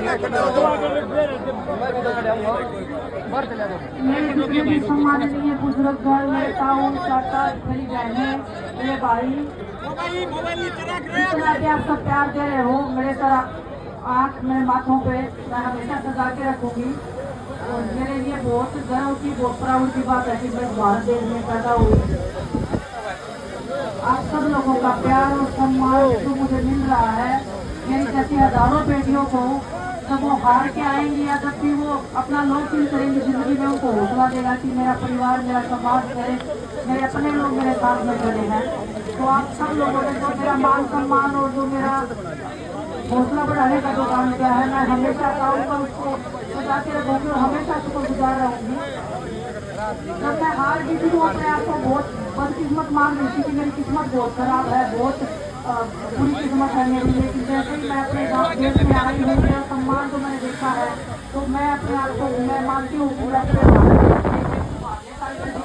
मेरे सम्माननीय बुजुर्गगण, मेरे ताऊ चाचा मेरी बहनें मेरे भाई, इतना कि आप सब प्यार दे रहे हो मेरे तरह आँख मेरे माथों पे मैं हमेशा सजा के रखूंगी। और मेरे लिए बहुत गर्व की बहुत प्राउड की बात है कि मैं भारत देश में पैदा हुई। आप सब लोगों का प्यार और सम्मान जो मुझे मिल रहा है, मेरी जैसी हजारों बेटियों को जब वो हार के आएंगी या जब भी वो अपना लो फील करेंगे जिंदगी में, उनको हौसला देगा कि मेरा परिवार मेरा समाज मेरे अपने लोग मेरे साथ में खड़े हैं। तो आप सब लोगों ने जो मेरा मान सम्मान और जो मेरा हौसला बढ़ाने का जो काम किया है, मैं हमेशा चाहूँगा उसको सजा के रखूँगी और हमेशा शुक्रगुजार रहूँगी। जब मैं हार गई थी तो अपने आप को बहुत बदकिस्मत मान रही थी कि मेरी किस्मत बहुत खराब है, बहुत बुरी किस्मत है मेरी। लेकिन जैसे ही मैं अपने गाँव देश में आई हूँ, मेरा सम्मान जो मैंने देखा है, तो मैं अपने आप को मैं मानती हूँ पूरा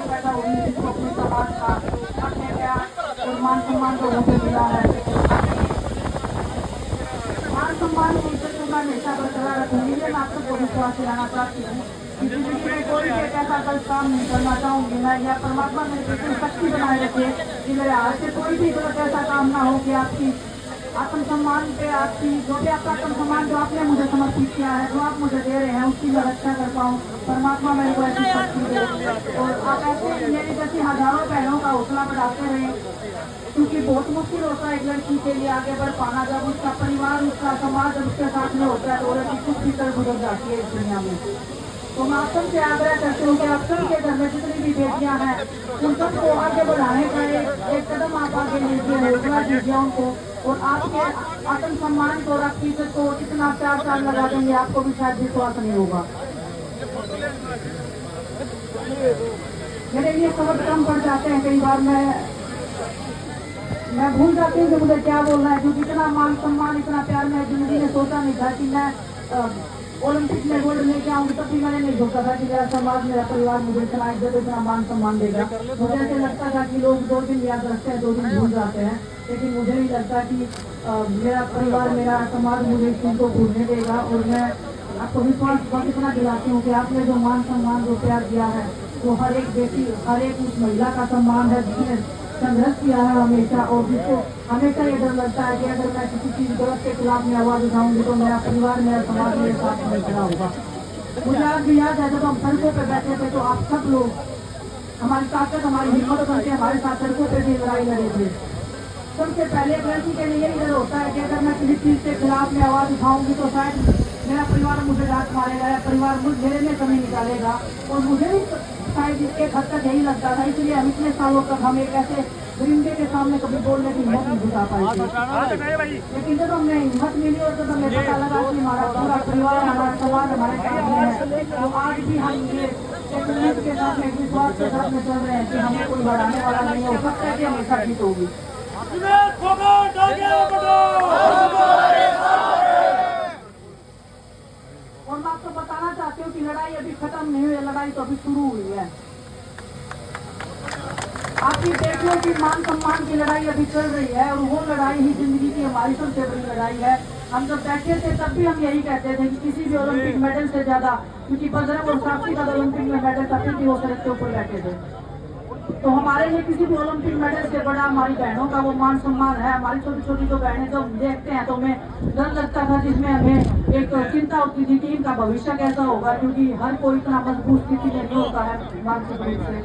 पैदा होगी जिसको अपने समाज का अपने प्यार और मान सम्मान जो मुझे मिला है, मान सम्मान की इज्जत को मैं हमेशा बरकरार रखूंगी। मैं आप सबको विश्वास दिलाना चाहती हूँ कि जिंदगी में कोई भी एक ऐसा गलत काम नहीं करना चाहूंगी मैं, या परमात्मा मेरे को शक्ति बनाए रखे कि मेरे हाथ से कोई भी गलत ऐसा काम ना हो कि आपकी आत्मसम्मान पे आपकी जो भी आपका आत्मसम्मान जो आपने मुझे समर्पित किया है, जो आप मुझे दे रहे हैं, उसकी मैं रक्षा कर पाऊँ। परमात्मा मेरे को ऐसी शक्ति दे और आप ऐसे मेरी जैसी हजारों बहनों का हौसला बढ़ाते रहें, क्योंकि बहुत मुश्किल होता है एक लड़की के लिए आगे बढ़ पाना। जब उसका परिवार उसका समाज उसके साथ में होता है तो औरत कुछ भी तरह गुजर जाती है इस दुनिया में। तो मैं आप सबसे आग्रह करती हूँ कि आप सबके घर में जितनी भी बेटियां हैं, उन सबको आगे बढ़ाने का एक कदम आप आगे लीजिए, हौसला दीजिए उनको। और आपके आत्मसम्मान को और आपकी इज्जत को इतना 4 साल लगा देंगे, आपको भी शायद विश्वास नहीं होगा। मेरे लिए शब्द कम पड़ जाते हैं कई बार, मैं भूल जाती हूँ कि मुझे क्या बोलना है, क्योंकि इतना मान सम्मान इतना प्यार मैं जिंदगी में सोचा नहीं था कि मैं ओलंपिक में गोल्ड लेके आऊंगी। तब भी मैंने नहीं सोचा था कि मेरा समाज मेरा परिवार मुझे इतना इज्जत इतना मान सम्मान देगा। मुझे ऐसे लगता था कि लोग 2 दिन याद रखते हैं 2 दिन भूल जाते हैं, लेकिन मुझे नहीं लगता कि मेरा परिवार मेरा समाज मुझे इस चीज़ को भूलने देगा। और मैं आपको विश्वास बहुत इतना दिलाती हूँ कि आपने जो मान सम्मान जो प्यार दिया है, वो हर एक बेटी हर एक उस महिला का सम्मान है जिसने संघर्ष किया है हमेशा, और जिसको हमेशा ये डर लगता है कि अगर मैं किसी चीज गलत के खिलाफ में आवाज उठाऊंगी तो मेरा परिवार मेरा समाज मेरे साथ में खड़ा होगा। मुझे आज भी याद है जब हम सड़कों पे बैठे थे तो आप सब लोग हमारी ताकत हमारी हिम्मत बन के हमारे साथ सड़कों पे भी लड़ाई लड़े थे। सबसे पहले एक लड़की के लिए यही डर होता है कि अगर मैं किसी चीज के खिलाफ में आवाज उठाऊंगी तो शायद मेरा परिवार मुझे डांट मारेगा या परिवार मेरे में कमी निकालेगा। और मुझे भी शायद एक हद तक यही लगता था, इसलिए हम इतने सालों तक हम एक ऐसे दरिंदे के सामने कभी बोलने की हिम्मत नहीं जुटा पाई थी। लेकिन जब हमें हिम्मत मिली और जब हमें पता लगा कि हमारा पूरा परिवार हमारा समाज हमारे साथ में है, तो आज भी हम ये एक उम्मीद के साथ एक विश्वास के साथ में चल रहे हैं कि हमें कोई बढ़ाने वाला नहीं हो सकता है कि हमेशा जीत होगी। और मैं आपको बताना चाहती हूँ कि लड़ाई अभी खत्म नहीं हुई है, लड़ाई तो अभी शुरू हुई है। आपकी बेटियों की मान सम्मान की लड़ाई अभी चल रही है और वो लड़ाई ही जिंदगी की हमारी सबसे बड़ी लड़ाई है। हम जब बैठे थे तब भी हम यही कहते थे कि किसी भी ओलंपिक मेडल से ज्यादा, क्योंकि बजरंग और साक्षी का ओलंपिक में मेडल था, फिर भी वो सड़क के ऊपर बैठे थे। तो हमारे लिए किसी भी ओलंपिक मेडल से बड़ा हमारी बहनों का वो मान सम्मान है। हमारी छोटी छोटी जो बहनें जो देखते हैं तो हमें डर लगता था, जिसमें हमें एक चिंता होती थी कि इनका भविष्य कैसा होगा, क्योंकि हर कोई इतना मजबूत स्थिति में नहीं होता है मानसिक रूप से।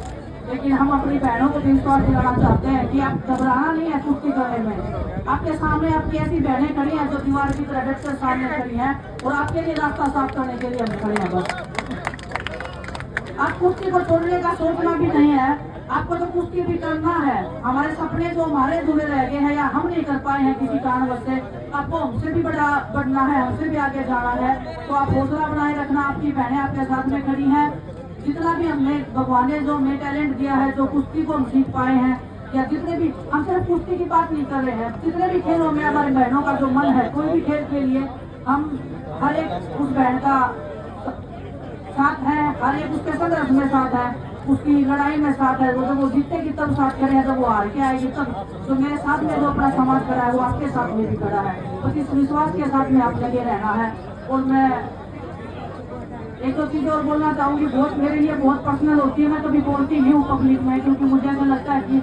लेकिन हम अपनी बहनों को विश्वास दिलाना चाहते हैं कि आप घबराना नहीं है कुश्ती करने में। आपके सामने आपकी ऐसी बहनें खड़ी हैं जो दीवार की तरह डट कर सामने खड़ी हैं और आपके लिए रास्ता साफ करने के लिए हम खड़े हैं। बस आप कुश्ती को छोड़ने का सोचना भी नहीं है, आपको तो कुश्ती भी करना है। हमारे सपने जो हमारे अधूरे रह गए हैं या हम नहीं कर पाए हैं किसी कारणवश से, आपको हमसे भी बड़ा बढ़ना है, हमसे भी आगे जाना है। तो आप हौसला बनाए रखना, आपकी बहनें आपके साथ में खड़ी हैं। जितना भी हमने भगवान ने जो हमें टैलेंट दिया है, जो कुश्ती को हम सीख पाए हैं, या जितने भी, हम सिर्फ कुश्ती की बात नहीं कर रहे हैं, जितने भी खेलों में हमारी बहनों का जो मन है, कोई भी खेल के लिए हम हर एक उस बहन का साथ है, हर एक उसके संघर्ष में साथ है, उसकी लड़ाई में साथ है। वो जब वो जीतेगी तब साथ करें, जब वो हार के आएगी तब। तो मेरे साथ में जो अपना समाज खड़ा है वो आपके साथ में भी खड़ा है, तो इस विश्वास के साथ में आप लगे रहना है। और मैं एक दो चीजें और बोलना चाहूंगी, बहुत मेरे लिए बहुत पर्सनल होती है, मैं कभी बोलती नहीं हूँ पब्लिक में, क्योंकि मुझे ऐसा लगता है कि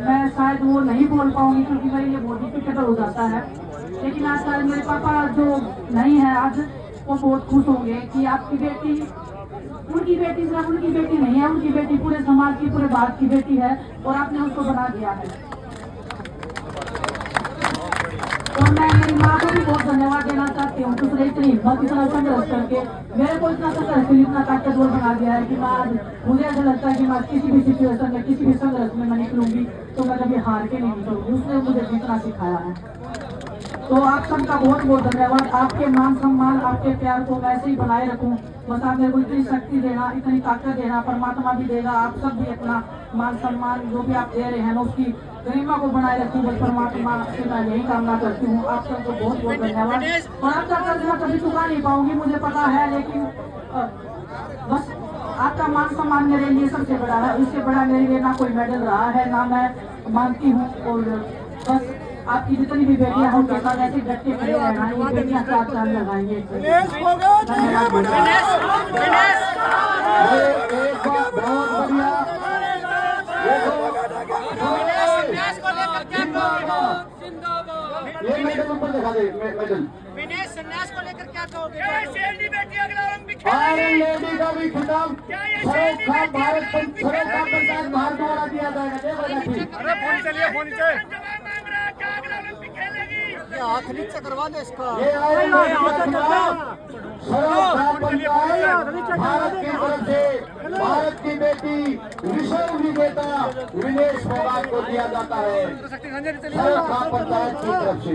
मैं शायद वो नहीं बोल पाऊंगी, क्योंकि मेरे लिए बहुत डिफिकल्ट हो जाता है। लेकिन आज शायद मेरे पापा जो नहीं है आज, वो बहुत खुश होंगे कि आपकी बेटी, उनकी बेटी सिर्फ उनकी बेटी नहीं है, उनकी बेटी पूरे समाज की, पूरे भारत की बेटी है, और आपने उसको बना दिया है। और मैं मेरी माँ को भी बहुत धन्यवाद देना चाहती हूँ, दूसरे इतनी हिम्मत, इतना संघर्ष करके मेरे को इतना संघर्ष के लिए इतना ताकतवर बना दिया है कि मैं आज, मुझे ऐसा लगता है कि मैं किसी भी सिचुएशन में, किसी भी संघर्ष में मैं निकलूंगी तो मैं कभी हार के नहीं निकलूंगी। उसने मुझे जीतना सिखाया है। तो आप सबका बहुत बहुत धन्यवाद। आपके मान सम्मान, आपके प्यार को मैं ऐसे ही बनाए रखूं। बस आप मेरे को इतनी शक्ति देना, इतनी ताकत देना, परमात्मा भी देगा। आप सब भी अपना मान सम्मान जो भी आप दे रहे हैं ना, उसकी गरिमा को बनाए रखूं। बस परमात्मा से मैं यही कामना करती हूँ। आप सबको बहुत बहुत धन्यवाद। और आपका कर्ज मैं कभी चुका नहीं पाऊंगी, मुझे पता है, लेकिन बस आपका मान सम्मान मेरे लिए सबसे बड़ा है। इससे बड़ा मेरे लिए ना कोई मेडल रहा है, ना मैं मानती हूँ। और बस आपकी जितनी भी बेटियां हैं उनके साथ ऐसे डट के खड़े रहना, ये बेटियां साथ साथ लगाएंगे। ये मेडल ऊपर दिखा दे, मेडल। विनेश संन्यास को लेकर क्या कहोगे? आयरन लेडी का भी खिताब सरोज खान भारत द्वारा दिया जाएगा। अरे फोन चलिए, फोन चलिए। हाथ नीचे करवा दे इसका। ये आयरन लेडी का खिताब सरोज खान पंचायत भारत की तरफ से भारत की बेटी विश्व विजेता विनेश फोगाट को दिया जाता है, सरोज खान पंचायत की तरफ से।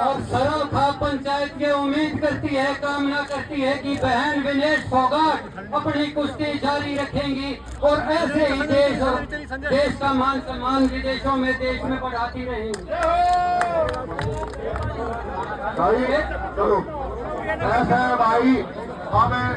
और सरोज खान पंचायत ये उम्मीद करती है, कामना करती है कि बहन विनेश फोगाट अपनी कुश्ती जारी रखेंगी और ऐसे ही देश का मान सम्मान विदेशों में, देश में बढ़ाती रहेंगी। भाई चलो ऐसा है भाई, हमें